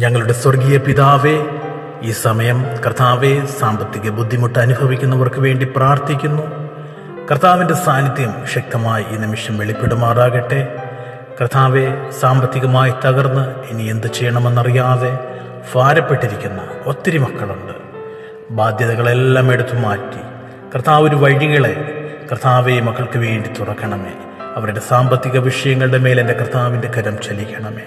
ഞങ്ങളുടെ സ്വർഗീയ പിതാവേ, ഈ സമയം കർത്താവെ, സാമ്പത്തിക ബുദ്ധിമുട്ട് അനുഭവിക്കുന്നവർക്ക് വേണ്ടി പ്രാർത്ഥിക്കുന്നു. കർത്താവിൻ്റെ സാന്നിധ്യം ശക്തമായി ഈ നിമിഷം വെളിപ്പെടുമാറാകട്ടെ. കർത്താവെ, സാമ്പത്തികമായി തകർന്ന് ഇനി എന്ത് ചെയ്യണമെന്നറിയാതെ ഭാരപ്പെട്ടിരിക്കുന്ന ഒത്തിരി മക്കളുണ്ട്. ബാധ്യതകളെല്ലാം എടുത്തു മാറ്റി കർത്താവ് ഒരു വഴികളെ കർത്താവെ മക്കൾക്ക് വേണ്ടി തുറക്കണമേ. അവരുടെ സാമ്പത്തിക വിഷയങ്ങളുടെ മേൽ എൻ്റെ കർത്താവിൻ്റെ കരം ചലിക്കണമേ.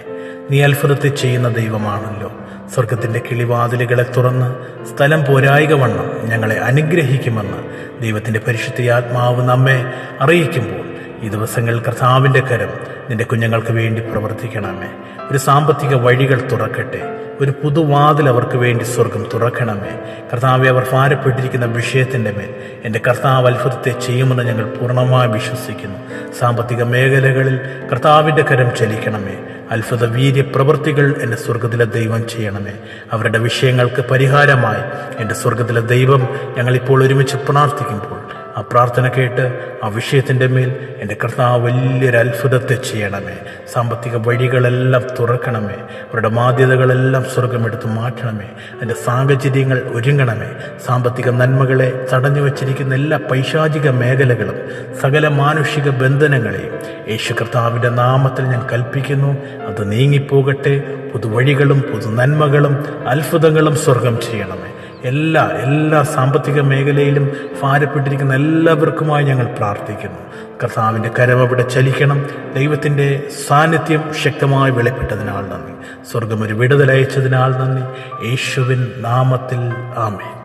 നീ അത്ഭുതത്തെ ചെയ്യുന്ന ദൈവമാണല്ലോ. സ്വർഗത്തിൻ്റെ കിളിവാതിലുകളെ തുറന്ന് സ്ഥലം പോരായിക വണ്ണം ഞങ്ങളെ അനുഗ്രഹിക്കുമെന്ന് ദൈവത്തിൻ്റെ പരിശുദ്ധ ആത്മാവ് നമ്മെ അറിയിക്കുമ്പോൾ ഈ ദിവസങ്ങളിൽ കർത്താവിൻ്റെ കരം നിന്റെ കുഞ്ഞുങ്ങൾക്ക് വേണ്ടി പ്രവർത്തിക്കണമേ. ഒരു സാമ്പത്തിക വഴികൾ തുറക്കട്ടെ. ഒരു പുതുവാതിൽ അവർക്ക് വേണ്ടി സ്വർഗം തുറക്കണമേ. കർത്താവെ, അവർ ഭാരപ്പെട്ടിരിക്കുന്ന വിഷയത്തിൻ്റെ മേൽ എൻ്റെ കർത്താവ് അത്ഭുതത്തെ ചെയ്യുമെന്ന് ഞങ്ങൾ പൂർണ്ണമായി വിശ്വസിക്കുന്നു. സാമ്പത്തിക മേഖലകളിൽ കർത്താവിൻ്റെ കരം ചലിക്കണമേ. അത്ഭുത വീര്യ പ്രവൃത്തികൾ എൻ്റെ സ്വർഗത്തിലെ ദൈവം ചെയ്യണമേ. അവരുടെ വിഷയങ്ങൾക്ക് പരിഹാരമായി എൻ്റെ സ്വർഗത്തിലെ ദൈവം ഞങ്ങളിപ്പോൾ ഒരുമിച്ച് പ്രാർത്ഥിക്കുമ്പോൾ ആ പ്രാർത്ഥന കേട്ട് ആ വിഷയത്തിൻ്റെ മേൽ എൻ്റെ കർത്താവ് വലിയൊരു അത്ഭുതത്തെ ചെയ്യണമേ. സാമ്പത്തിക വഴികളെല്ലാം തുറക്കണമേ. അവരുടെ ബാധ്യതകളെല്ലാം സ്വർഗമെടുത്ത് മാറ്റണമേ. എൻ്റെ സാഹചര്യങ്ങൾ ഒരുങ്ങണമേ. സാമ്പത്തിക നന്മകളെ തടഞ്ഞു വച്ചിരിക്കുന്ന എല്ലാ പൈശാചിക മേഖലകളും സകല മാനുഷിക ബന്ധനങ്ങളെയും യേശു കർത്താവിൻ്റെ നാമത്തിൽ ഞാൻ കൽപ്പിക്കുന്നു. അത് നീങ്ങിപ്പോകട്ടെ. പുതുവഴികളും പുതു നന്മകളും അത്ഭുതങ്ങളും സ്വർഗം ചെയ്യണമേ. എല്ലാ സാമ്പത്തിക മേഖലയിലും ഭാരപ്പെട്ടിരിക്കുന്ന എല്ലാവർക്കുമായി ഞങ്ങൾ പ്രാർത്ഥിക്കുന്നു. കർത്താവിൻ്റെ കരം അവിടെ ചലിക്കണം. ദൈവത്തിൻ്റെ സാന്നിധ്യം ശക്തമായി വെളിപ്പെട്ടതിനാൽ നന്ദി. സ്വർഗം ഒരു വിടുതലയച്ചതിനാൽ നന്ദി. യേശുവിൻ നാമത്തിൽ ആമേൻ.